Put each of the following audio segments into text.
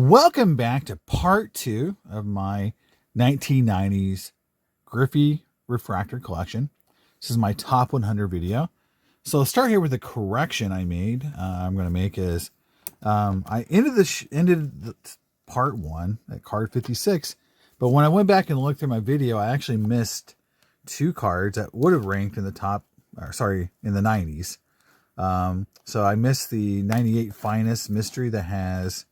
Welcome back to part 2 of my 1990s Griffey Refractor collection. This is my top 100 video. So I'll start here with the correction I made. I'm going to make is I ended part 1 at card 56, but when I went back and looked through my video, I actually missed 2 cards that would have ranked in the top, in the 90s. So I missed the 98 Finest Mystery that has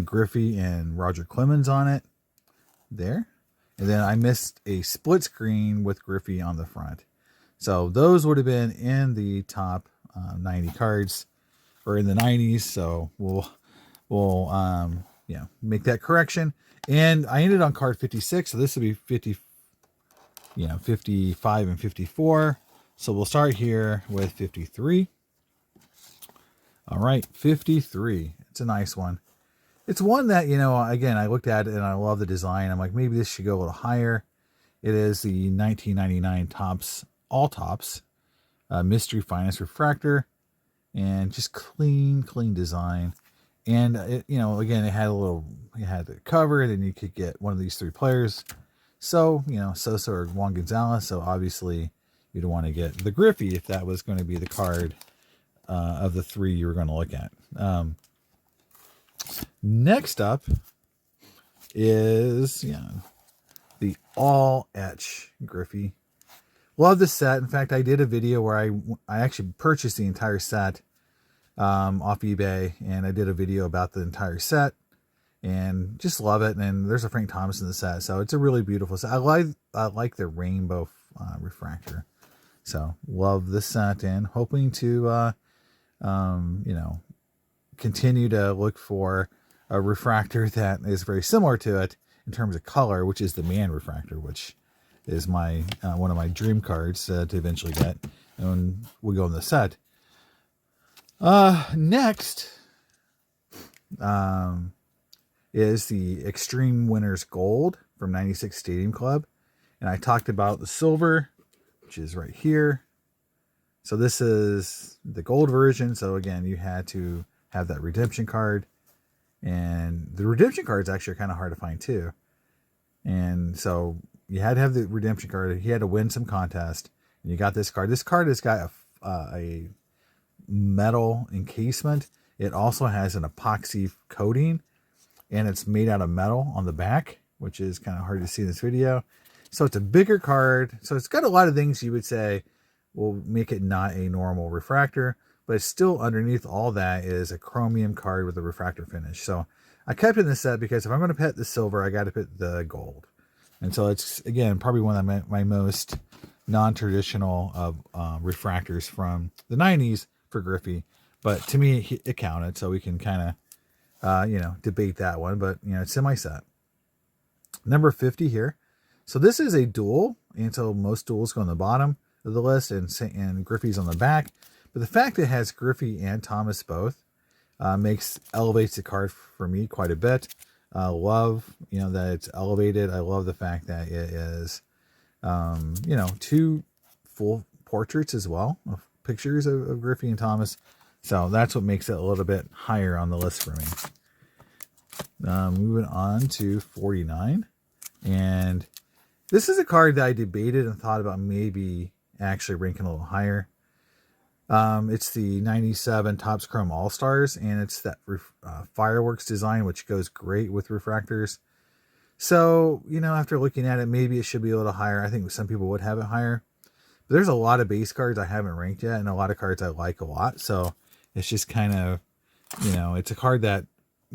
Griffey and Roger Clemens on it there. And then I missed a split screen with Griffey on the front. So those would have been in the top 90 cards or in the 90s. So we'll make that correction. And I ended on card 56. So this would be 55 and 54. So we'll start here with 53. All right, 53. It's a nice one. It's one that, again, I looked at it and I love the design. I'm like, maybe this should go a little higher. It is the 1999 All Tops Mystery Finest Refractor. And just clean design. And, again, it had the cover, and then you could get one of these 3 players. So, Sosa or Juan Gonzalez. So, obviously, you'd want to get the Griffey if that was going to be the card of the 3 you were going to look at. Next up is the all etch Griffey. Love this set. In fact, I did a video where I actually purchased the entire set off eBay, and I did a video about the entire set and just love it. And there's a Frank Thomas in the set, so it's a really beautiful set. I like the rainbow refractor, so love this set and hoping to continue to look for a refractor that is very similar to it in terms of color, which is the Man Refractor, which is my one of my dream cards to eventually get, and we'll go in the set. Next is the Extreme Winners Gold from 96 Stadium Club, and I talked about the silver, which is right here. So this is the gold version. So again, you had to have that redemption card, and the redemption cards actually are kind of hard to find too. And so you had to have the redemption card. He had to win some contest, and you got this card. This card has got a metal encasement. It also has an epoxy coating, and it's made out of metal on the back, which is kind of hard to see in this video. So it's a bigger card. So it's got a lot of things you would say will make it not a normal refractor, but still underneath all that is a chromium card with a refractor finish. So I kept it in the set because if I'm going to pet the silver, I got to put the gold. And so it's, again, probably one of my most non-traditional of refractors from the 90s for Griffey. But to me, it counted, so we can kind of, debate that one. But, it's in my set. Number 50 here. So this is a dual, and so most duals go on the bottom of the list, and Griffey's on the back. But the fact it has Griffey and Thomas both elevates the card for me quite a bit. Love, that it's elevated. I love the fact that it is, 2 full portraits as well, of pictures of Griffey and Thomas. So that's what makes it a little bit higher on the list for me. Moving on to 49. And this is a card that I debated and thought about maybe actually ranking a little higher. It's the 97 Topps Chrome All-Stars, and it's that fireworks design, which goes great with refractors. So, after looking at it, maybe it should be a little higher. I think some people would have it higher. But there's a lot of base cards I haven't ranked yet, and a lot of cards I like a lot. So it's just kind of, it's a card that,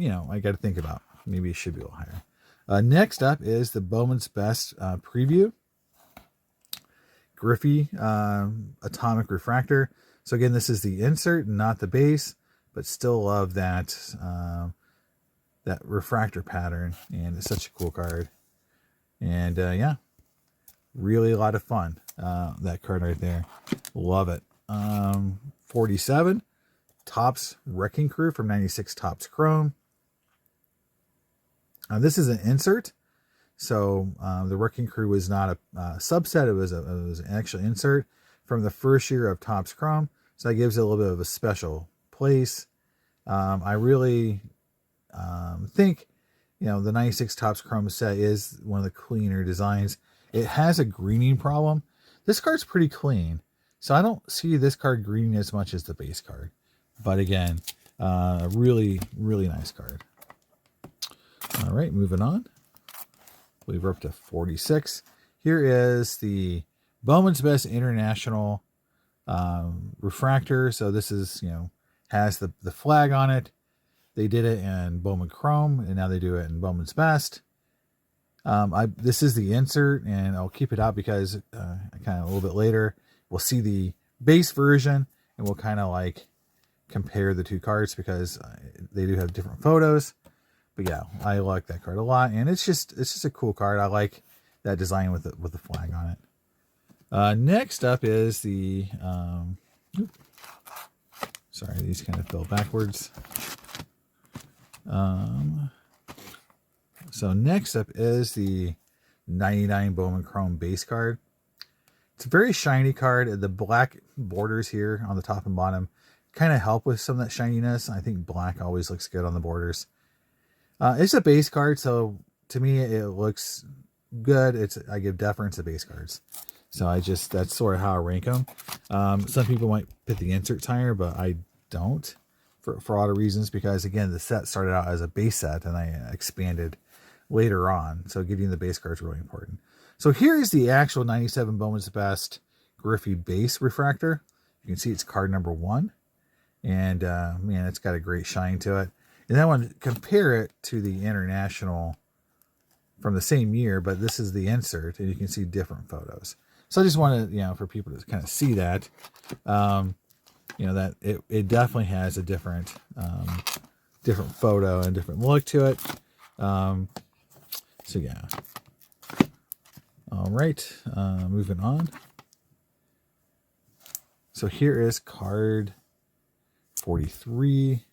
I got to think about. Maybe it should be a little higher. Next up is the Bowman's Best preview. Griffey Atomic Refractor. So again, this is the insert, not the base, but still love that that refractor pattern, and it's such a cool card. And really a lot of fun. That card right there, love it. 47 Topps Wrecking Crew from 96 Topps Chrome. This is an insert. So the Wrecking Crew was not a subset. It was an actual insert from the first year of Topps Chrome. So that gives it a little bit of a special place. I really think, you know, the 96 Topps Chrome set is one of the cleaner designs. It has a greening problem. This card's pretty clean, so I don't see this card greening as much as the base card. But again, really, really nice card. All right, moving on. I believe we're up to 46. Here is the Bowman's Best International Refractor. So this is, you know, has the flag on it. They did it in Bowman Chrome, and now they do it in Bowman's Best. This is the insert, and I'll keep it out because kind of a little bit later we'll see the base version, and we'll kind of like compare the two cards because they do have different photos. But yeah, I like that card a lot, and it's just a cool card. I like that design with the flag on it. Next up is the sorry, these kind of fell backwards. So next up is the 99 Bowman Chrome base card. It's a very shiny card. The black borders here on the top and bottom kind of help with some of that shininess. I think black always looks good on the borders. It's a base card, so to me it looks good. I give deference to base cards. So that's sort of how I rank them. Some people might put the inserts higher, but I don't for a lot of reasons, because again, the set started out as a base set and I expanded later on. So getting the base card is really important. So here is the actual 97 Bowman's Best Griffey base refractor. You can see it's card number 1. And man, it's got a great shine to it. And then I want to compare it to the International from the same year, but this is the insert, and you can see different photos. So I just wanted, you know, for people to kind of see that, you know, that it definitely has a different photo and different look to it. So yeah. All right, moving on. So here is card 43,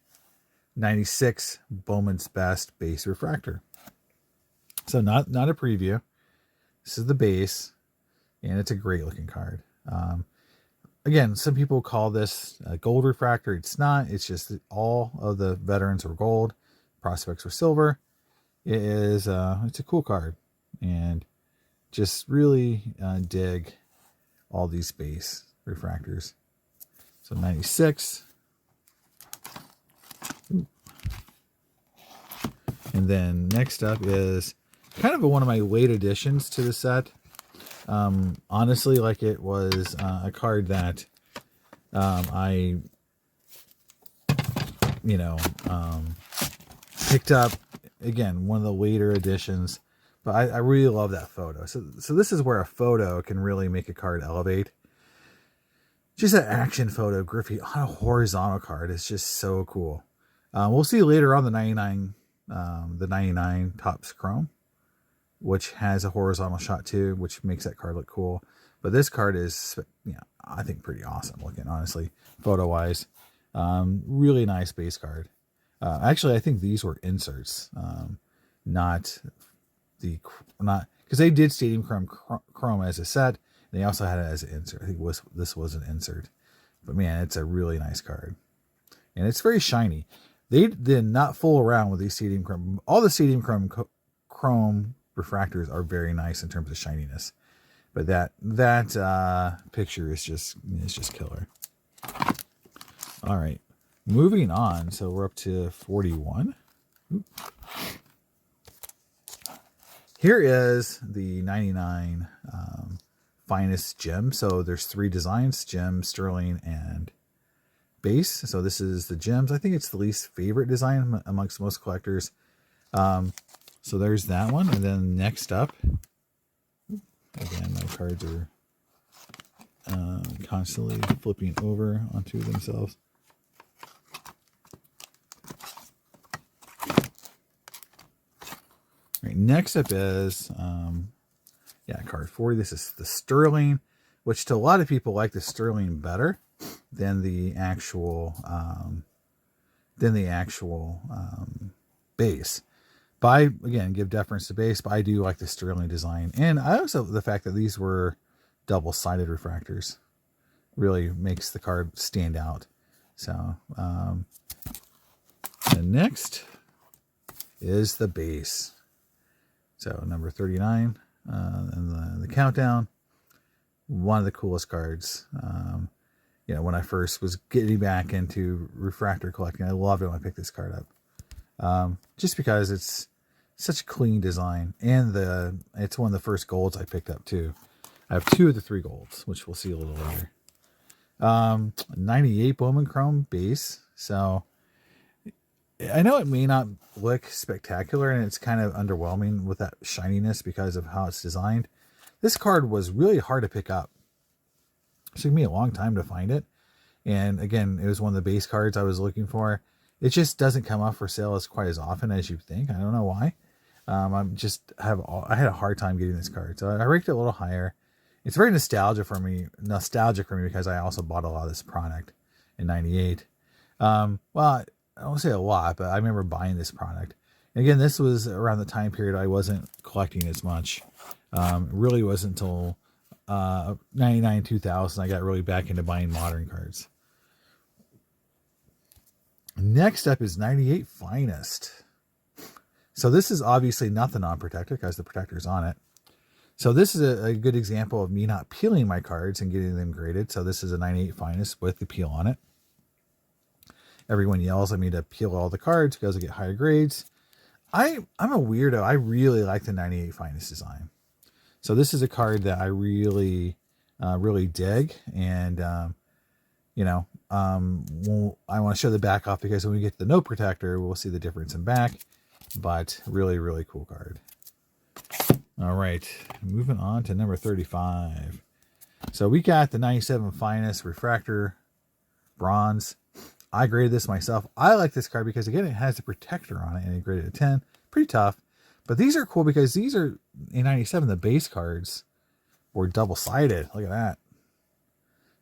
96 Bowman's Best base refractor. So not a preview. This is the base, and it's a great looking card. Again, some people call this a gold refractor. It's not. It's just that all of the veterans were gold, prospects were silver. It is it's a cool card, and just really dig all these base refractors. So 96. And then next up is kind of one of my late additions to the set. Honestly, like it was a card that I, you know, picked up. Again, one of the later additions. But I really love that photo. So this is where a photo can really make a card elevate. Just an action photo of Griffey on a horizontal card is just so cool. We'll see later on the 99 Topps Chrome, which has a horizontal shot too, which makes that card look cool. But this card is, you know, I think pretty awesome looking, honestly, photo-wise. Really nice base card. Actually, I think these were inserts, not because they did Stadium Chrome as a set. They also had it as an insert. I think this was an insert. But man, it's a really nice card. And it's very shiny. They did not fool around with these Stadium Chrome. All the Stadium Chrome refractors are very nice in terms of shininess. But that picture is just killer. All right. Moving on. So we're up to 41. Oop. Here is the 99 finest gem. So there's 3 designs: gem, sterling, and base. So this is the gems. I think it's the least favorite design amongst most collectors. So there's that one. And then next up, again, my cards are constantly flipping over onto themselves. Right, next up is card 40. This is the sterling, which to a lot of people like the sterling better than the actual base. But I, again, give deference to base, but I do like the sterling design. And I also, the fact that these were double-sided refractors really makes the card stand out. So, and next, is the base. So number 39 and the countdown. One of the coolest cards. When I first was getting back into refractor collecting, I loved it when I picked this card up. Just because it's such a clean design, and it's one of the first golds I picked up too. I have 2 of the 3 golds, which we'll see a little later. 98 Bowman Chrome base. So I know it may not look spectacular, and it's kind of underwhelming with that shininess because of how it's designed. This card was really hard to pick up. It took me a long time to find it. And again, it was one of the base cards I was looking for. It just doesn't come up for sale as quite as often as you think. I don't know why. I had a hard time getting this card. So I ranked it a little higher. It's very nostalgic for me because I also bought a lot of this product in 98. Well, I don't say a lot, but I remember buying this product. And again, this was around the time period I wasn't collecting as much. It really wasn't until 99, 2000 I got really back into buying modern cards. Next up is 98 Finest. So this is obviously not the non-protector because the protector's on it. So this is a good example of me not peeling my cards and getting them graded. So this is a 98 Finest with the peel on it. Everyone yells at me to peel all the cards because I get higher grades. I'm a weirdo. I really like the 98 Finest design. So this is a card that I really dig. And, I want to show the back off because when we get to the no protector, we'll see the difference in back. But really, really cool card. All right, moving on to number 35. So we got the 97 Finest Refractor Bronze. I graded this myself. I like this card because, again, it has a protector on it, and it graded a 10. Pretty tough. But these are cool because these are, in 97, the base cards were double-sided. Look at that.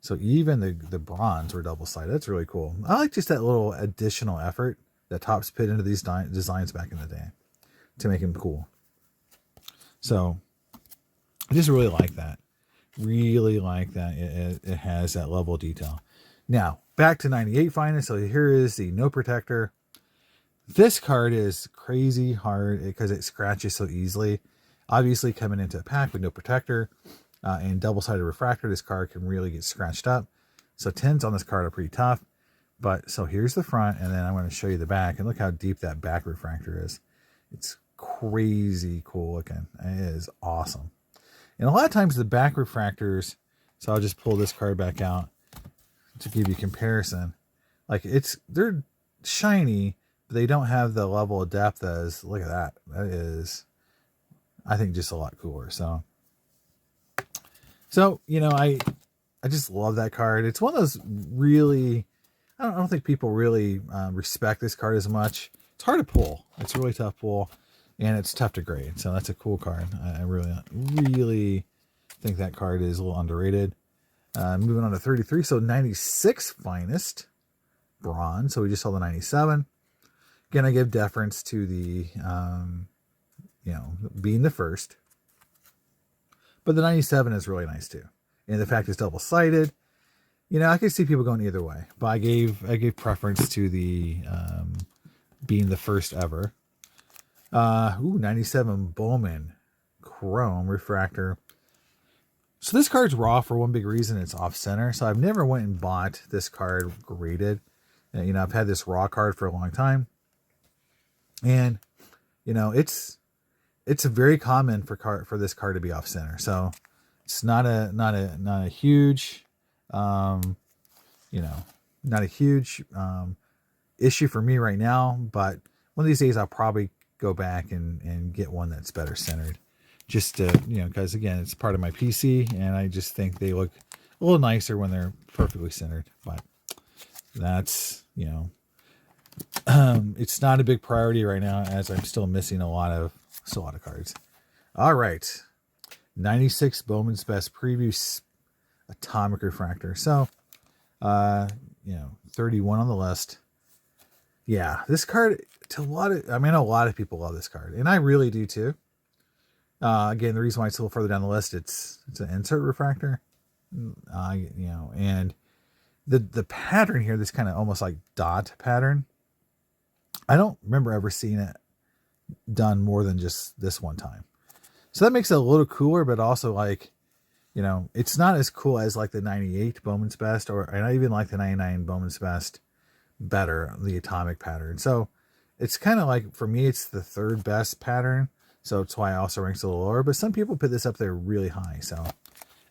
So even the bronze were double-sided. That's really cool. I like just that little additional effort that Topps put into these designs back in the day to make them cool. So I just really like that. Really like that. It has that level of detail. Now, back to 98 Finest. So here is the no protector. This card is crazy hard because it scratches so easily. Obviously, coming into a pack with no protector and double-sided refractor, this card can really get scratched up. So 10s on this card are pretty tough. But so here's the front, and then I'm going to show you the back. And look how deep that back refractor is. It's crazy cool looking. It is awesome. And a lot of times the back refractors, so I'll just pull this card back out to give you a comparison. Like they're shiny, but they don't have the level of depth as, look at that. That is, I think, just a lot cooler. So I just love that card. It's one of those really, I don't think people really respect this card as much. It's hard to pull. It's a really tough pull, and it's tough to grade. So that's a cool card. I really think that card is a little underrated. Moving on to 33. So 96 Finest Bronze. So we just saw the 97. Again, I give deference to the, being the first. But the 97 is really nice too. And the fact it's double-sided. I could see people going either way, but I gave preference to the being the first ever. 97 Bowman Chrome Refractor. So this card's raw for one big reason. It's off center. So I've never went and bought this card graded. I've had this raw card for a long time, and it's very common for this card to be off center. So it's not a huge. Not a huge issue for me right now, but one of these days I'll probably go back and get one that's better centered, just to, because again, it's part of my PC, and I just think they look a little nicer when they're perfectly centered. But that's, it's not a big priority right now, as I'm still missing a lot of cards. All right, 96 Bowman's Best Preview Atomic Refractor. So 31 on the list. Yeah, this card, I know a lot of people love this card, and I really do too. Again, the reason why it's a little further down the list, it's an insert refractor. And the pattern here, this kind of almost like dot pattern, I don't remember ever seeing it done more than just this one time. So that makes it a little cooler, but also like, you know, it's not as cool as like the 98 Bowman's Best, or and I even like the 99 Bowman's Best better, the atomic pattern. So it's kind of like, for me, it's the third best pattern. So it's why it also ranks a little lower, but some people put this up there really high. So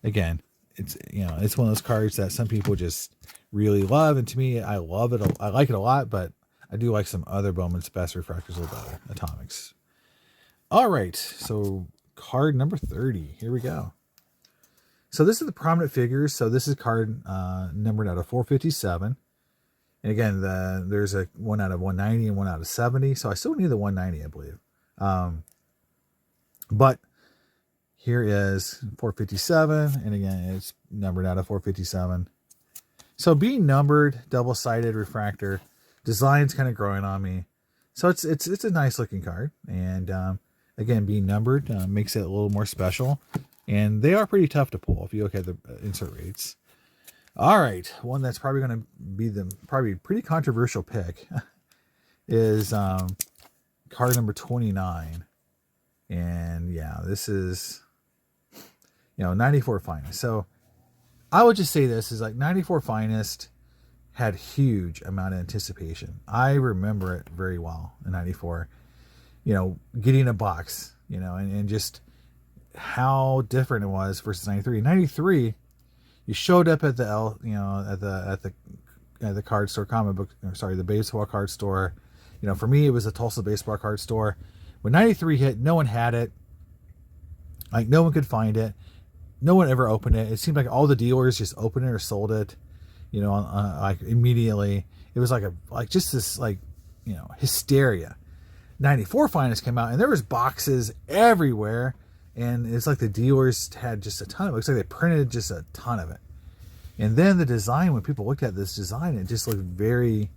again, it's, you know, it's one of those cards that some people just really love. And to me, I love it. I like it a lot, but I do like some other Bowman's Best refractors a little better, atomics. All right. So card number 30, here we go. So this is the prominent figures. So this is card numbered out of 457. And again, there's a one out of 190 and one out of 70. So I still need the 190, I believe. But here is 457. And again, it's numbered out of 457. So being numbered, double-sided refractor, design's kind of growing on me. So it's a nice looking card. And again, being numbered makes it a little more special. And they are pretty tough to pull if you look at the insert rates. All right, one that's probably going to be the pretty controversial pick is card number 29. And yeah, this is, you know, 94 Finest. So I would just say this is like 94 Finest had huge amount of anticipation. I remember it very well in 94, you know, getting a box, you know, and just how different it was versus 93. 93, you showed up at the the card store, the baseball card store. You know, for me, it was the Tulsa baseball card store. When 93 hit, no one had it. Like, no one could find it. No one ever opened it. It seemed like all the dealers just opened it or sold it, you know, like immediately. It was like just this, like, you know, hysteria. 94 Finest came out, and there was boxes everywhere. And it's like the dealers had just a ton of it. It looks like they printed just a ton of it. And then the design, when people looked at this design, it just looked very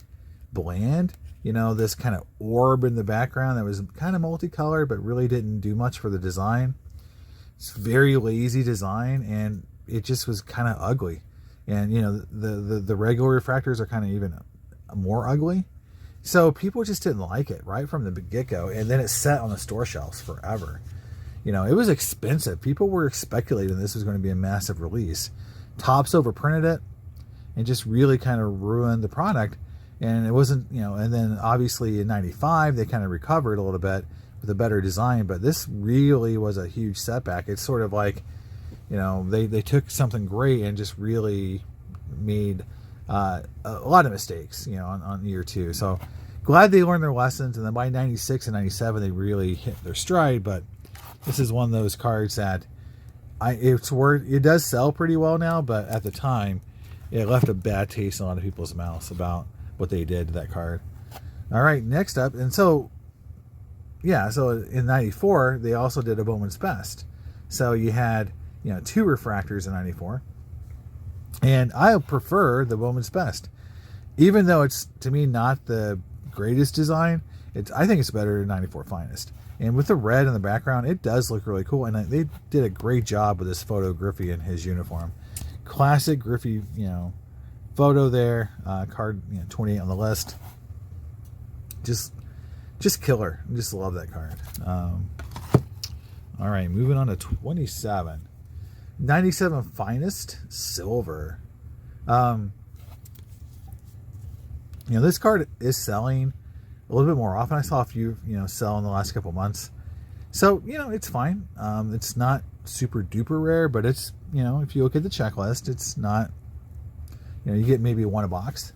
bland. You know, this kind of orb in the background that was kind of multicolored, but really didn't do much for the design. It's very lazy design, and it just was kind of ugly. And, you know, the regular refractors are kind of even more ugly. So people just didn't like it right from the get-go. And then it sat on the store shelves forever. You know, it was expensive. People were speculating this was going to be a massive release. Topps overprinted it and just really kind of ruined the product. And it wasn't, you know, and then obviously in 95, they kind of recovered a little bit with a better design. But this really was a huge setback. It's sort of like, you know, they took something great and just really made a lot of mistakes, you know, on year two. So glad they learned their lessons. And then by 96 and 97, they really hit their stride. But this is one of those cards that it does sell pretty well now, but at the time it left a bad taste in a lot of people's mouths about what they did to that card. All right, next up. And so, yeah, so in 94, they also did a Bowman's Best. So you had, you know, 2 refractors in 94. And I prefer the Bowman's Best. Even though it's, to me, not the greatest design, I think it's better than 94 Finest. And with the red in the background, it does look really cool. And they did a great job with this photo of Griffey in his uniform. Classic Griffey, you know, photo there. Card, you know, 28 on the list. Just killer. I just love that card. All right, moving on to 27. 97 Finest Silver. You know, this card is selling a little bit more often. I saw a few, you know, sell in the last couple months. So, you know, it's fine. It's not super duper rare, but it's, you know, if you look at the checklist, it's not, you know, you get maybe 1 a box.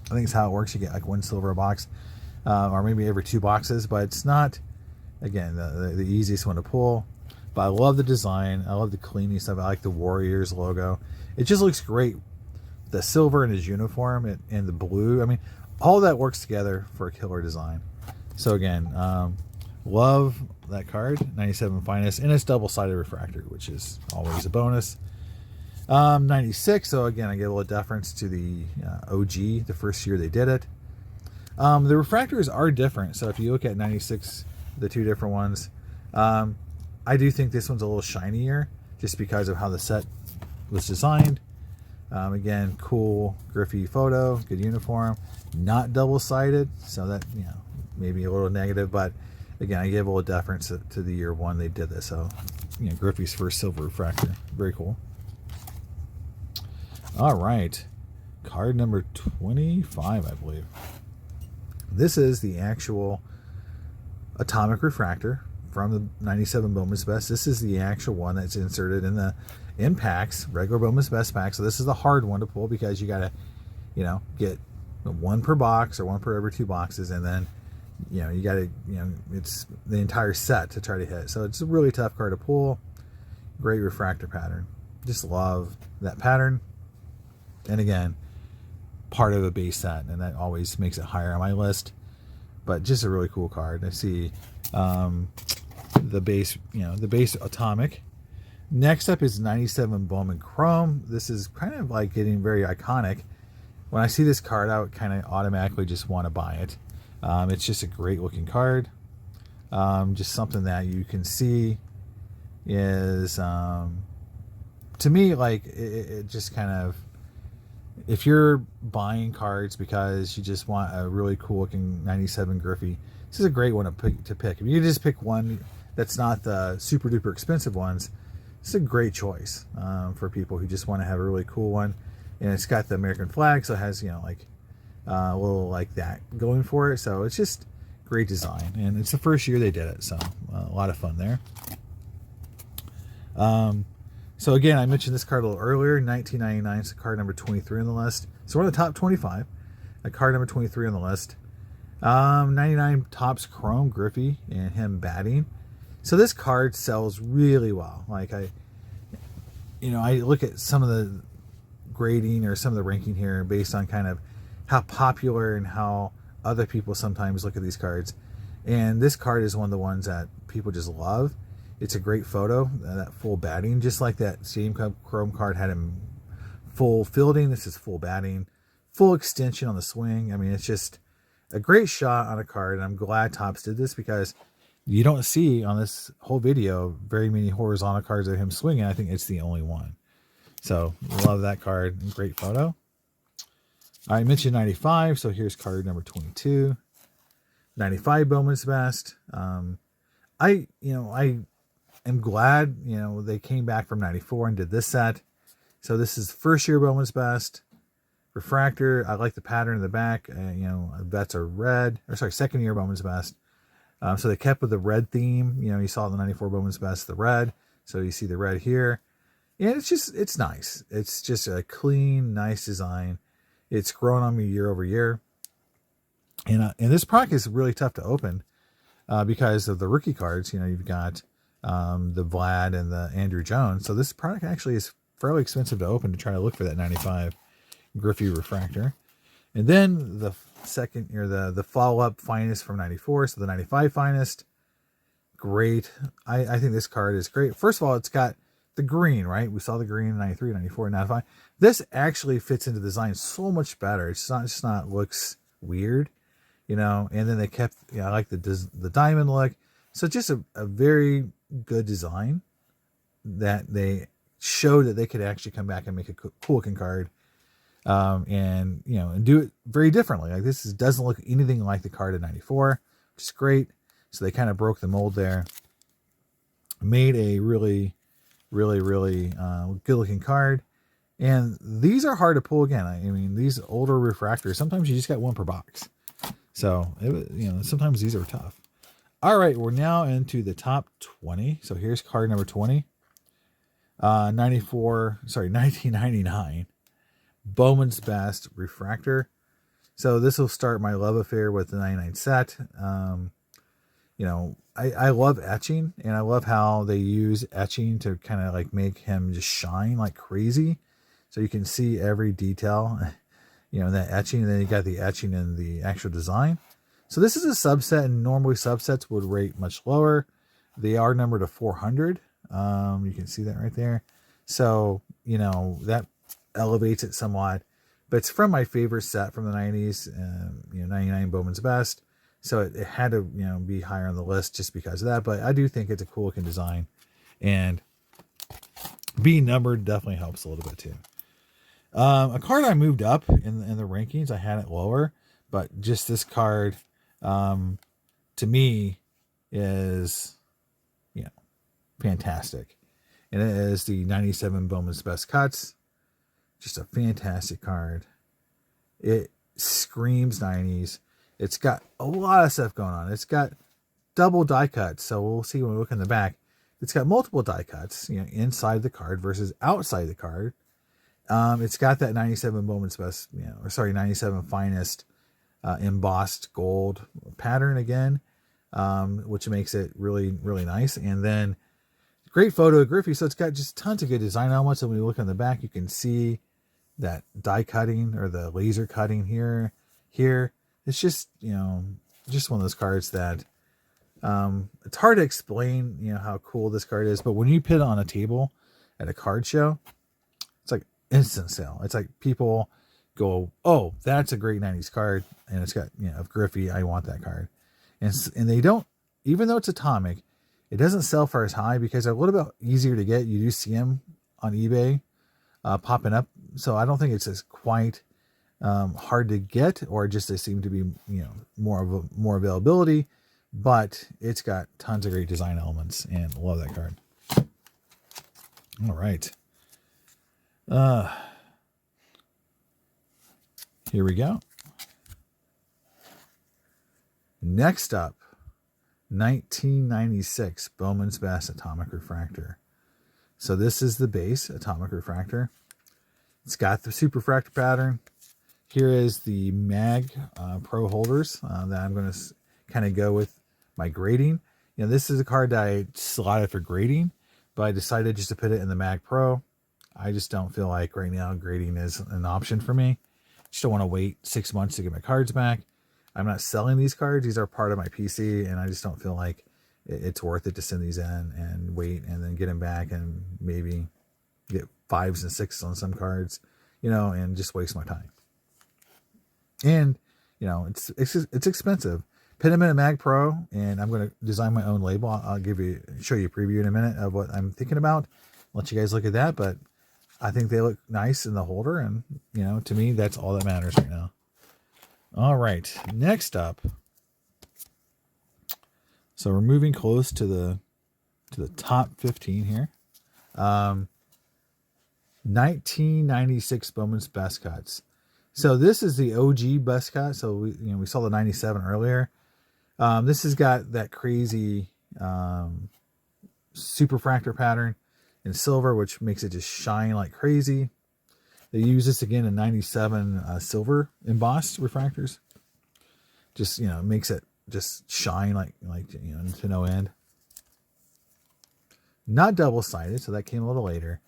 I think it's how it works. You get like 1 silver a box, or maybe every 2 boxes, but it's not, again, the easiest one to pull. But I love the design. I love the cleanness of it. I like the Warriors logo. It just looks great. The silver in his uniform and the blue. I mean, all that works together for a killer design. So again, love that card, 97 Finest, and it's double-sided refractor, which is always a bonus. 96, so again, I give a little deference to the OG, the first year they did it. The refractors are different, so if you look at 96, the 2 different ones, I do think this one's a little shinier, just because of how the set was designed. Again, cool Griffey photo, good uniform, not double-sided, so that, you know, maybe a little negative, but again, I give a little deference to the year one they did this. So, you know, Griffey's first silver refractor. Very cool. All right. Card number 25, I believe. This is the actual atomic refractor from the 97 Bowman's Best. This is the actual one that's inserted in packs, regular Bowman's Best pack. So this is the hard one to pull because you got to, you know, get one per box or one per every 2 boxes, and then, you know, you got to, you know, it's the entire set to try to hit. So it's a really tough card to pull. Great refractor pattern. Just love that pattern. And again, part of a base set, and that always makes it higher on my list. But just a really cool card. I see the base, you know, the base atomic. Next up is 97 Bowman Chrome. This is kind of like getting very iconic. When I see this card, I would kind of automatically just want to buy it. It's just a great looking card. Just something that you can see is, to me, like it just kind of, if you're buying cards because you just want a really cool looking 97 Griffey, this is a great one to pick. If you just pick one that's not the super duper expensive ones, it's a great choice for people who just want to have a really cool one. And it's got the American flag, so it has, you know, like a little like that going for it. So it's just great design, and it's the first year they did it, so a lot of fun there. So again, I mentioned this card a little earlier. 1999 is card number 23 on the list. So we're in the top 25. Card number 23 on the list. 99 Topps Chrome Griffey and him batting. So this card sells really well. Like I look at some of the grading or some of the ranking here based on kind of how popular and how other people sometimes look at these cards. And this card is one of the ones that people just love. It's a great photo, that full batting, just like that Stadium Cup Chrome card had him full fielding. This is full batting, full extension on the swing. I mean, it's just a great shot on a card, and I'm glad Topps did this because you don't see on this whole video very many horizontal cards of him swinging. I think it's the only one. So, love that card. Great photo. I mentioned 95, so here's card number 22. 95 Bowman's Best. I am glad, you know, they came back from 94 and did this set. So this is first year Bowman's Best. Refractor, I like the pattern in the back. Vets are red. Or sorry, second year Bowman's Best. So they kept with the red theme. You know, you saw the 94 Bowman's Best, the red. So you see the red here. And it's nice. It's just a clean, nice design. It's grown on me year over year. And this product is really tough to open because of the rookie cards. You know, you've got the Vlad and the Andrew Jones. So this product actually is fairly expensive to open to try to look for that 95 Griffey refractor. And then the second, or the follow-up finest from 94. So the 95 finest. Great. I think this card is great. First of all, it's got the green, right? We saw the green in 93, 94, 95. This actually fits into the design so much better. It's just not looks weird, you know. And then they kept, you know, I like the diamond look. So just a very good design that they showed that they could actually come back and make a cool looking card, and you know, and do it very differently. Like this doesn't look anything like the card in 94, which is great. So they kind of broke the mold there, made a really good looking card. And these are hard to pull again. I mean, these older refractors, sometimes you just got one per box. So, sometimes these are tough. All right, we're now into the top 20. So here's card number 20. 1999. Bowman's Best Refractor. So this will start my love affair with the 99 set. I love etching, and I love how they use etching to kind of like make him just shine like crazy. So you can see every detail, you know, in that etching, and then you got the etching in the actual design. So this is a subset, and normally subsets would rate much lower. They are numbered to 400. You can see that right there. So, you know, that elevates it somewhat. But it's from my favorite set from the 90s, 99 Bowman's Best. So it had to, you know, be higher on the list just because of that. But I do think it's a cool looking design. And being numbered definitely helps a little bit too. A card I moved up in the rankings. I had it lower. But just this card, to me is, you know, fantastic. And it is the 97 Bowman's Best Cuts. Just a fantastic card. It screams 90s. It's got a lot of stuff going on. It's got double die cuts. So we'll see when we look in the back. It's got multiple die cuts, you know, inside the card versus outside the card. It's got that 97 Bowman's Best, 97 Finest embossed gold pattern again, which makes it really, really nice. And then great photo of Griffey. So it's got just tons of good design elements. And when you look on the back, you can see that die cutting or the laser cutting here. It's just, just one of those cards that it's hard to explain, how cool this card is. But when you put it on a table at a card show, it's like instant sale. It's like people go, oh, that's a great 90s card. And it's got, of Griffey, I want that card. And they don't, even though it's atomic, it doesn't sell for as high because they're a little bit easier to get. You do see them on eBay popping up. So I don't think it's as quite hard to get, or just they seem to be, more availability, but it's got tons of great design elements and love that card. All right. Here we go. Next up, 1996 Bowman's Best Atomic Refractor. So this is the base Atomic Refractor. It's got the Super Refractor pattern. Here is the Mag Pro holders that I'm going to kind of go with my grading. This is a card that I slotted for grading, but I decided just to put it in the Mag Pro. I just don't feel like right now grading is an option for me. Just don't want to wait 6 months to get my cards back. I'm not selling these cards. These are part of my PC, and I just don't feel like it's worth it to send these in and wait and then get them back and maybe get 5s and 6s on some cards, and just waste my time. And, it's expensive. Put them in a Mag Pro, and I'm going to design my own label. I'll show you a preview in a minute of what I'm thinking about. Let you guys look at that, but I think they look nice in the holder, and, to me, that's all that matters right now. All right, next up. So we're moving close to the top 15 here. 1996 Bowman's Best Cuts. So this is the OG Best Cut. So we saw the 97 earlier. This has got that crazy Super Refractor pattern in silver, which makes it just shine like crazy. They use this again in 97 silver embossed refractors. Just, makes it just shine like to no end. Not double-sided, so that came a little later.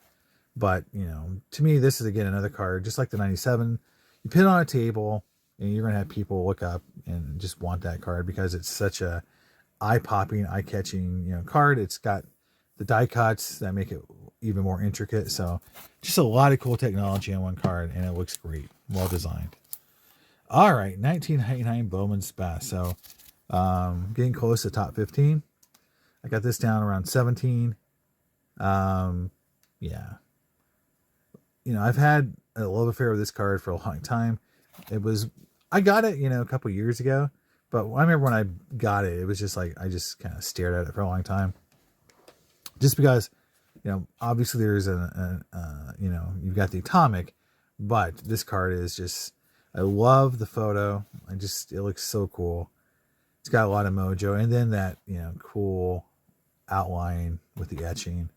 But, to me, this is, again, another card, just like the 97. You put it on a table, and you're going to have people look up and just want that card because it's such a eye-popping, eye-catching, card. It's got the die cuts that make it even more intricate. So just a lot of cool technology on one card, and it looks great. Well designed. All right, 1999 Bowman's Best. So getting close to top 15. I got this down around 17. Yeah. I've had a love affair with this card for a long time. I got it, a couple years ago, but I remember when I got it, it was just like, I just kind of stared at it for a long time. Just because, obviously there's you've got the Atomic, but this card is just, I love the photo. It looks so cool. It's got a lot of mojo. And then that, cool outline with the etching.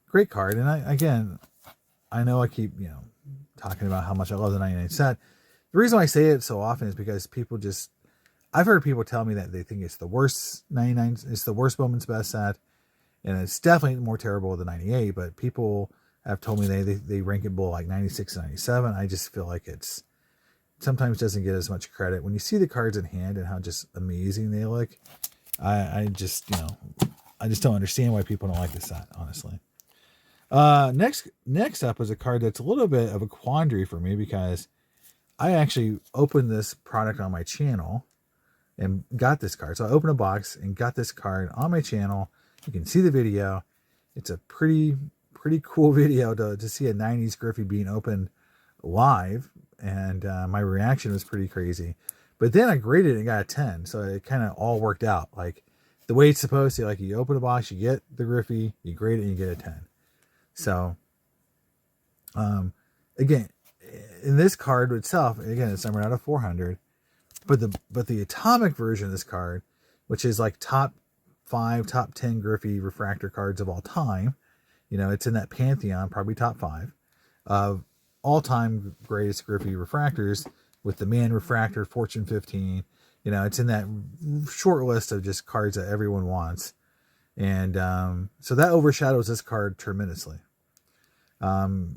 Great card. And I know I keep, talking about how much I love the 99 set. The reason why I say it so often is because I've heard people tell me that they think it's the worst 99, it's the worst Bowman's Best set. And it's definitely more terrible than 98, but people have told me they rank it below like 96 and 97. I just feel like it's sometimes doesn't get as much credit. When you see the cards in hand and how just amazing they look, I just don't understand why people don't like this set, honestly. Next up is a card that's a little bit of a quandary for me because I actually opened this product on my channel and got this card. So I opened a box and got this card on my channel. You can see the video. It's a pretty cool video to see a 90s Griffey being opened live. And my reaction was pretty crazy. But then I graded it and got a 10. So it kind of all worked out. Like the way it's supposed to. Like you open a box, you get the Griffey, you grade it, and you get a 10. So, again, in this card itself, again, it's numbered out of 400. But the atomic version of this card, which is like top 5, top 10 Griffey refractor cards of all time, you know, it's in that pantheon, probably top 5 of all-time greatest Griffey refractors with the Man Refractor, Fortune 15. You know, it's in that short list of just cards that everyone wants. And so that overshadows this card tremendously.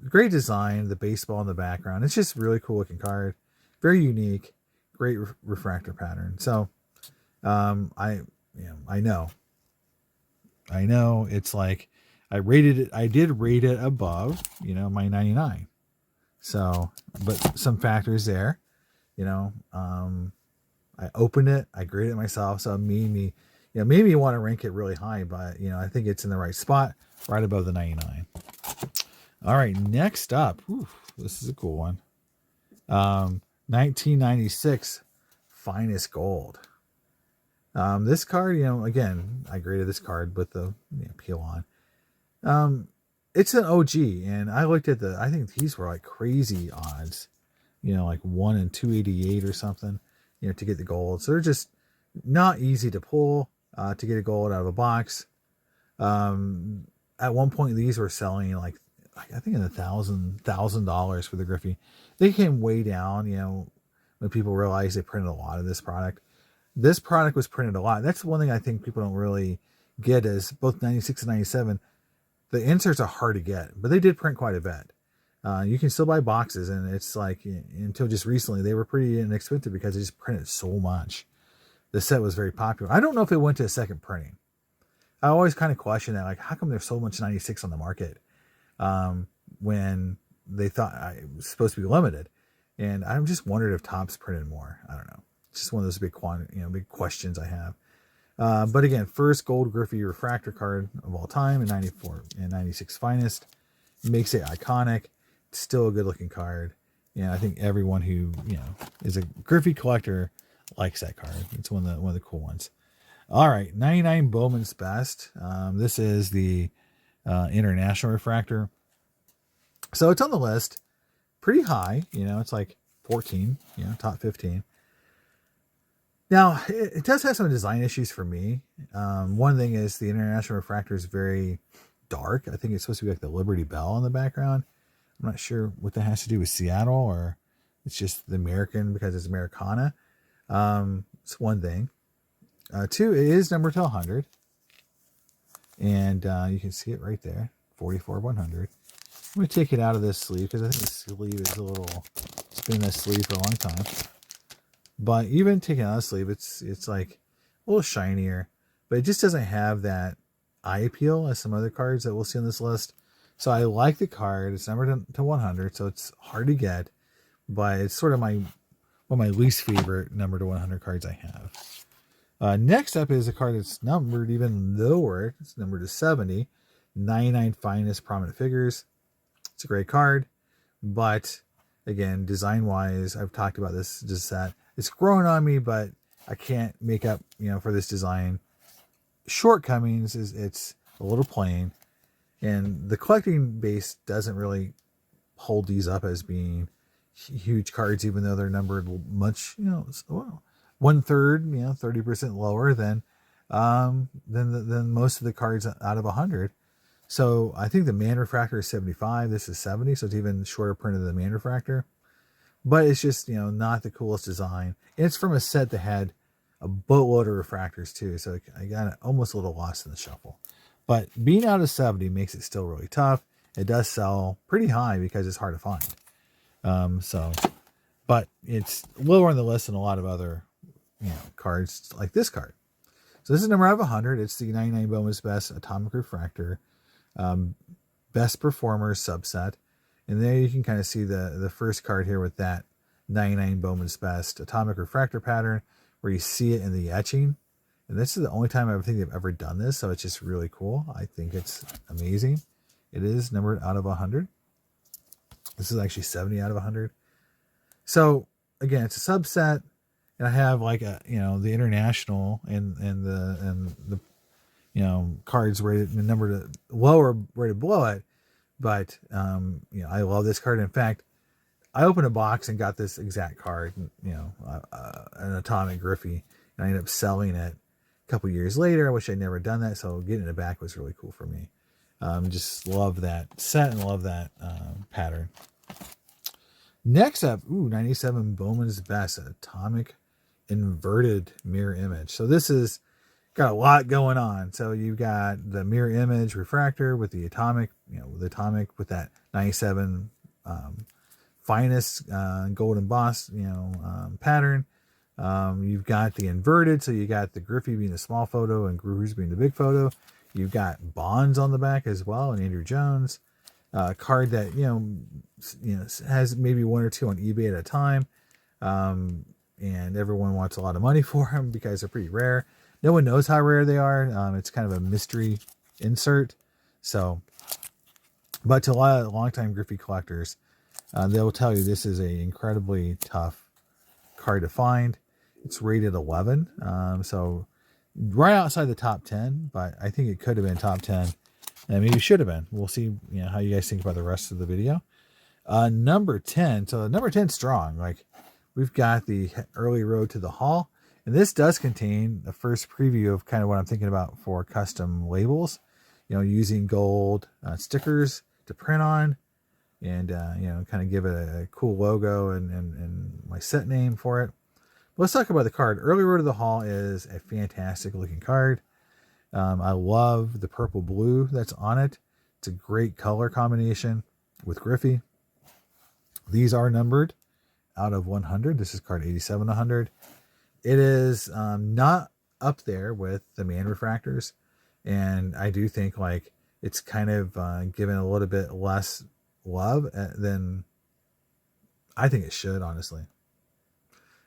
Great design, the baseball in the background. It's just really cool looking card. Very unique. Great refractor pattern. So I know it's like I did rate it above, you know, my 99. So, but some factors there, you know, I opened it, I graded it myself. So it made me want to rank it really high, but you know, I think it's in the right spot, right above the 99. All right. Next up, this is a cool one. 1996 Finest Gold. This card, you know, again, I graded this card with the peel on. It's an OG, and I looked at I think these were like crazy odds, you know, like 1 in 288 or something, you know, to get the gold. So they're just not easy to pull, to get a gold out of a box. At one point, these were selling like I think in $1,000 for the Griffey. They came way down, you know, when people realized they printed a lot of this product. This product was printed a lot. That's one thing I think people don't really get is both 96 and 97. The inserts are hard to get, but they did print quite a bit. You can still buy boxes, and it's like until just recently they were pretty inexpensive because they just printed so much. The set was very popular. I don't know if it went to a second printing. I always kind of question that, like, how come there's so much 96 on the market when they thought it was supposed to be limited? And I'm just wondered if Topps printed more. I don't know. It's just one of those big questions I have. But again, first gold Griffey refractor card of all time in 94 and 96 Finest. Makes it iconic. It's still a good looking card. And I think everyone who, you know, is a Griffey collector likes that card. It's one of the cool ones. All right. 99 Bowman's Best. This is the international refractor. So it's on the list pretty high. You know, it's like 14, you know, top 15. Now, it does have some design issues for me. One thing is the international refractor is very dark. I think it's supposed to be like the Liberty Bell on the background. I'm not sure what that has to do with Seattle, or it's just the American because it's Americana. It's one thing. Two, it is numbered to 100. And you can see it right there, 44/100. I'm going to take it out of this sleeve because I think the sleeve is a little, it's been in this sleeve for a long time. But even taking out the sleeve, it's like a little shinier, but it just doesn't have that eye appeal as some other cards that we'll see on this list. So I like the card. It's numbered to 100, so it's hard to get, but it's sort of one of my least favorite number to 100 cards I have. Next up is a card that's numbered even lower. It's numbered to 70. 99 Finest Prominent Figures. It's a great card, but again, design-wise, I've talked about this, just that it's growing on me, but I can't make up, you know, for this design. Shortcomings is it's a little plain, and the collecting base doesn't really hold these up as being huge cards, even though they're numbered much, you know, well, 1/3, you know, 30% lower than most of the cards out of 100. So I think the Man Refractor is 75. This is 70, so it's even shorter print of the Man Refractor. But it's just, you know, not the coolest design. And it's from a set that had a boatload of refractors too, so I got almost a little lost in the shuffle. But being out of 70 makes it still really tough. It does sell pretty high because it's hard to find. But it's lower on the list than a lot of other, you know, cards like this card. So this is number out of 100. It's the 99 Bowman's Best Atomic Refractor. Best Performers subset. And there you can kind of see the first card here with that 99 Bowman's Best Atomic Refractor pattern, where you see it in the etching. And this is the only time I think they've ever done this, so it's just really cool. I think it's amazing. It is numbered out of 100. This is actually 70 out of 100. So again, it's a subset, and I have like a, the international and the cards rated the number to lower rated below it. But I love this card. In fact, I opened a box and got this exact card, an Atomic Griffey, and I ended up selling it a couple years later. I wish I'd never done that, so getting it back was really cool for me. Just love that set and love that pattern. Next up, 97 Bowman's Best Atomic Inverted Mirror Image. So this is got a lot going on. So you've got the mirror image refractor with the atomic, with that 97 finest gold embossed, pattern. You've got the inverted, so you got the Griffey being the small photo and Grooves being the big photo. You've got Bonds on the back as well, and Andrew Jones. Card that has maybe one or two on eBay at a time, and everyone wants a lot of money for them because they're pretty rare. No one knows how rare they are. It's kind of a mystery insert. So, but to a lot of longtime Griffey collectors, they'll tell you this is an incredibly tough card to find. It's rated 11, so right outside the top 10, but I think it could have been top 10, and maybe should have been. We'll see how you guys think about the rest of the video. Number 10, so number 10 strong. Like, we've got the Early Road to the Hall, and this does contain the first preview of kind of what I'm thinking about for custom labels, using gold stickers to print on, and kind of give it a cool logo and my set name for it. But let's talk about the card. Early Road to the Hall is a fantastic looking card. I love the purple blue that's on it. It's a great color combination with Griffey. These are numbered out of 100. This is card 87-100. It is not up there with the Man Refractors, and I do think like it's kind of given a little bit less love than I think it should, honestly.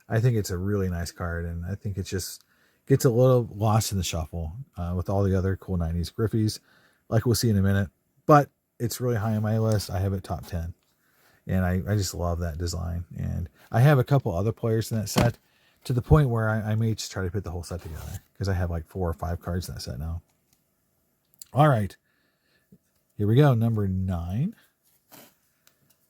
I think it's a really nice card, and I think it just gets a little lost in the shuffle with all the other cool 90s Griffies, like we'll see in a minute. But it's really high on my list. I have it top 10, and I just love that design. And I have a couple other players in that set, to the point where I may just try to put the whole set together, because I have like 4 or 5 cards in that set now. All right, here we go. Number 9,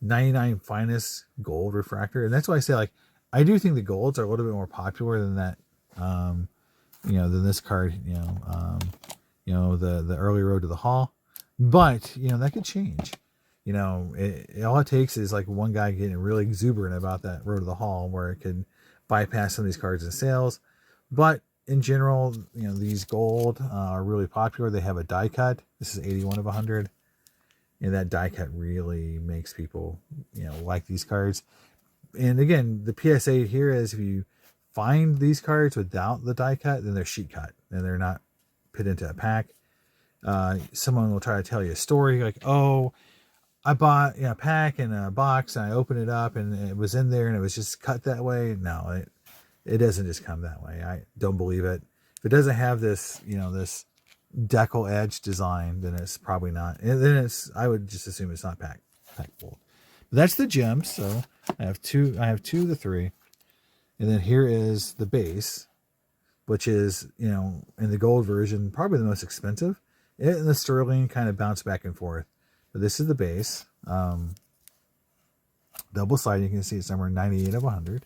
99 Finest Gold Refractor. And that's why I say, like, I do think the golds are a little bit more popular than that, than this card, the Early Road to the Hall. But, that could change. All it takes is like one guy getting really exuberant about that Road to the Hall, where it could bypass some of these cards in sales. But in general, these gold are really popular. They have a die cut. This is 81 of 100. And that die cut really makes people, like these cards. And again, the PSA here is, if you find these cards without the die cut, then they're sheet cut and they're not put into a pack. Someone will try to tell you a story like, oh, I bought a pack in a box and I opened it up and it was in there and it was just cut that way. No, it doesn't just come that way. I don't believe it. If it doesn't have this, this decal edge design, then it's probably not. And then I would just assume it's not pack full. But that's the gems. So I have two of the 3. And then here is the base, which is, in the gold version, probably the most expensive. It and the sterling kind of bounce back and forth. But this is the base. Double sided, you can see it's number 98 of 100.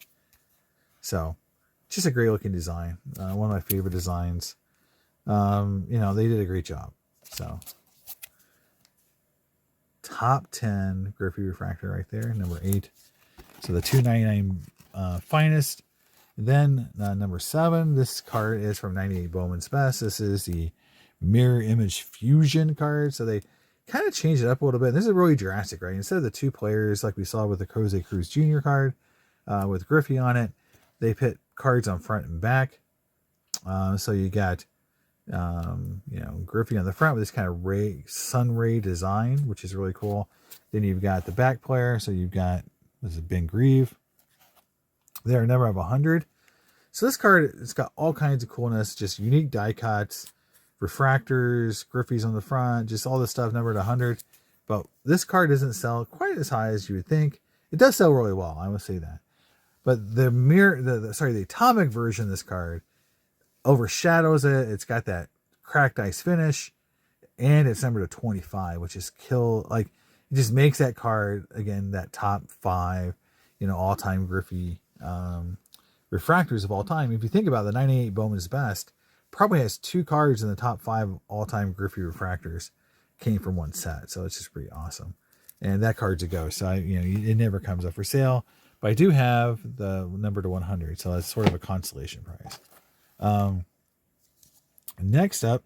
So, just a great looking design. One of my favorite designs. They did a great job. So, top 10 Griffey Refractor right there, number 8. So the 299 finest. Then number 7, this card is from 98 Bowman's Best. This is the Mirror Image Fusion card. So they kind of changed it up a little bit. This is really drastic, right? Instead of the 2 players like we saw with the Jose Cruz Jr. card with Griffey on it, they put cards on front and back. So you got Griffey on the front with this kind of sun ray design, which is really cool. Then you've got the back player. So you've got, this is Ben Grieve. They're a number of 100. So this card, it's got all kinds of coolness, just unique die cuts, refractors, Griffeys on the front, just all this stuff numbered 100. But this card doesn't sell quite as high as you would think. It does sell really well, I will say that. But the atomic version of this card overshadows it. It's got that cracked ice finish, and it's numbered to 25, which is it just makes that card again that top 5, all-time Griffey refractors of all time. If you think about the 98 Bowman's Best, probably has 2 cards in the top 5 all-time Griffey refractors came from one set, so it's just pretty awesome. And that card's a ghost, so it never comes up for sale. But I do have the number to 100, so that's sort of a consolation prize. Next up,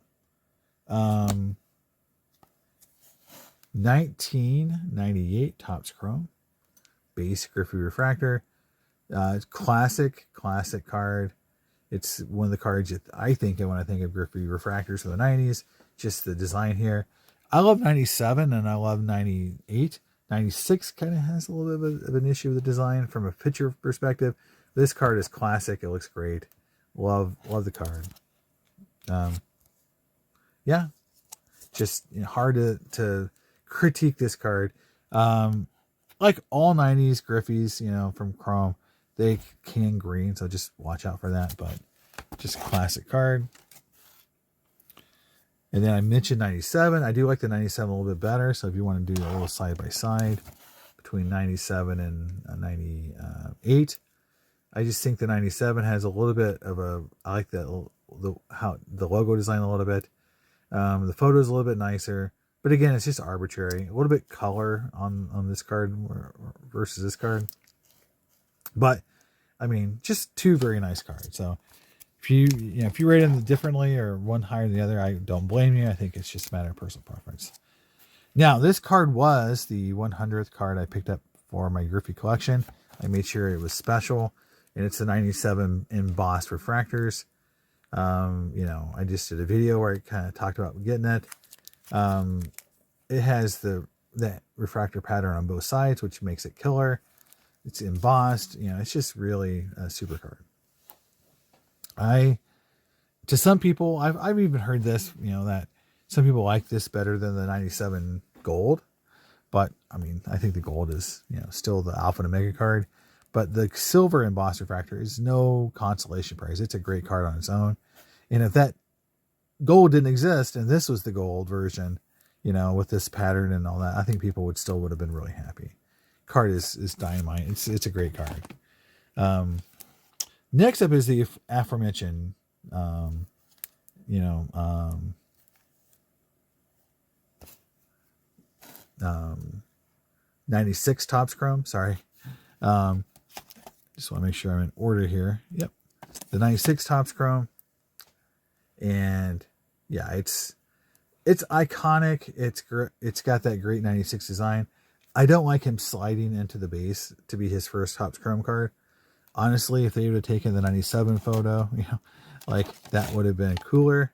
1998 Topps Chrome base Griffey refractor. Classic card. It's one of the cards that I think of when I think of Griffey refractors for the 90s. Just the design here. I love 97 and I love 98. 96 kind of has a little bit of an issue with the design from a picture perspective. This card is classic. It looks great. Love the card. Yeah, just hard to critique this card. Like all 90s Griffies, from Chrome, they can green, so just watch out for that. But just a classic card. And then I mentioned 97. I do like the 97 a little bit better. So if you want to do a little side by side between 97 and 98, I just think the 97 has a little bit of I like the logo design a little bit. The photo is a little bit nicer, but again, it's just arbitrary. A little bit color on this card versus this card. But I mean, just 2 very nice cards. So if you rate them differently or one higher than the other, I don't blame you. I think it's just a matter of personal preference. Now, this card was the 100th card I picked up for my Griffey collection. I made sure it was special, and it's the 97 embossed refractors. I just did a video where I kind of talked about getting it. It has that refractor pattern on both sides, which makes it killer. It's embossed. It's just really a super card. To some people, I've even heard this, that some people like this better than the 97 gold. But I mean, I think the gold is, still the alpha and omega card. But the silver embossed refractor is no consolation prize. It's a great card on its own. And if that gold didn't exist and this was the gold version, with this pattern and all that, I think people would have been really happy. Card is dynamite. It's a great card. Next up is the aforementioned, 96 Topps Chrome. Sorry. Just want to make sure I'm in order here. Yep. The 96 Topps Chrome. And yeah, it's iconic. It's got that great 96 design. I don't like him sliding into the base to be his first Topps Chrome card. Honestly, if they would have taken the 97 photo, that would have been cooler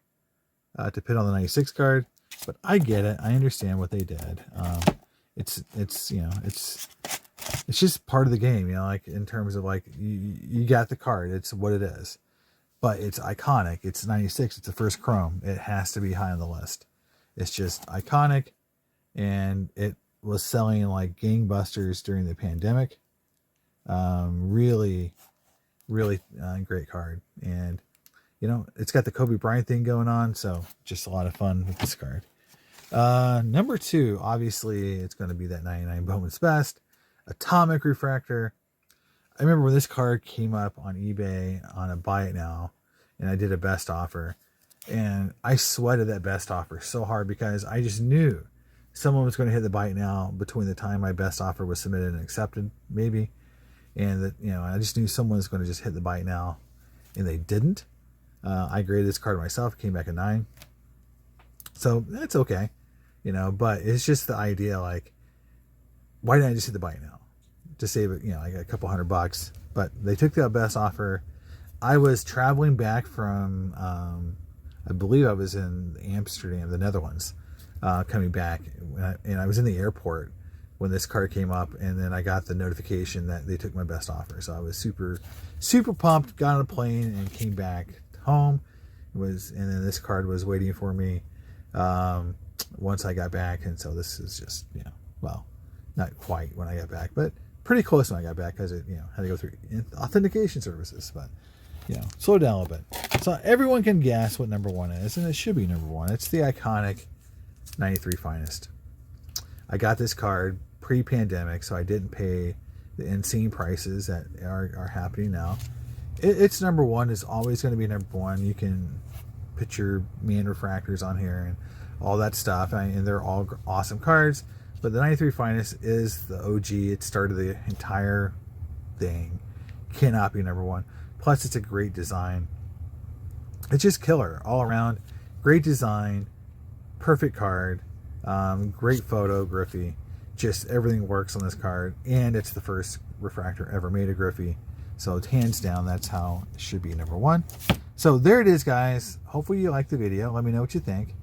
to put on the 96 card. But I get it. I understand what they did. It's just part of the game, in terms of you got the card. It's what it is. But it's iconic. It's 96. It's the first Chrome. It has to be high on the list. It's just iconic. And it was selling like gangbusters during the pandemic. Really great card. And, it's got the Kobe Bryant thing going on. So just a lot of fun with this card. Number 2, obviously it's going to be that 99 Bowman's Best Atomic Refractor. I remember when this card came up on eBay on a buy it now, and I did a best offer, and I sweated that best offer so hard because I just knew someone was going to hit the buy it now between the time my best offer was submitted and accepted, maybe. And that, I just knew someone was going to just hit the buy it now, and they didn't. I graded this card myself, came back a 9. So that's okay, but it's just the idea, why didn't I just hit the buy it now? To save it, like a couple $100. But they took the best offer. I was traveling back from, I believe I was in Amsterdam, the Netherlands, coming back, and I was in the airport when this card came up, and then I got the notification that they took my best offer. So I was super pumped. Got on a plane and came back home. And then this card was waiting for me once I got back, and so this is just, well, not quite when I got back, but pretty close when I got back because it, had to go through authentication services. But, slow down a little bit. So everyone can guess what number 1 is, and it should be number 1. It's the iconic 93 Finest. I got this card pre-pandemic, so I didn't pay the insane prices that are happening now. It's number 1. It's always going to be number 1. You can picture me and Refractors on here and all that stuff, and they're all awesome cards. But the 93 Finest is the OG. It started the entire thing. Cannot be number 1. Plus, it's a great design. It's just killer all around. Great design, perfect card, great photo, Griffey. Just everything works on this card, and it's the first Refractor ever made of Griffey. So it's hands down, that's how it should be number 1. So there it is, guys. Hopefully you liked the video. Let me know what you think.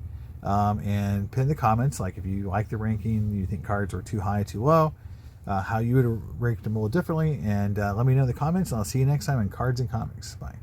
And pin the comments, like if you like the ranking, you think cards are too high, too low, how you would rank them a little differently. And let me know in the comments, and I'll see you next time on Cards and Comics. Bye.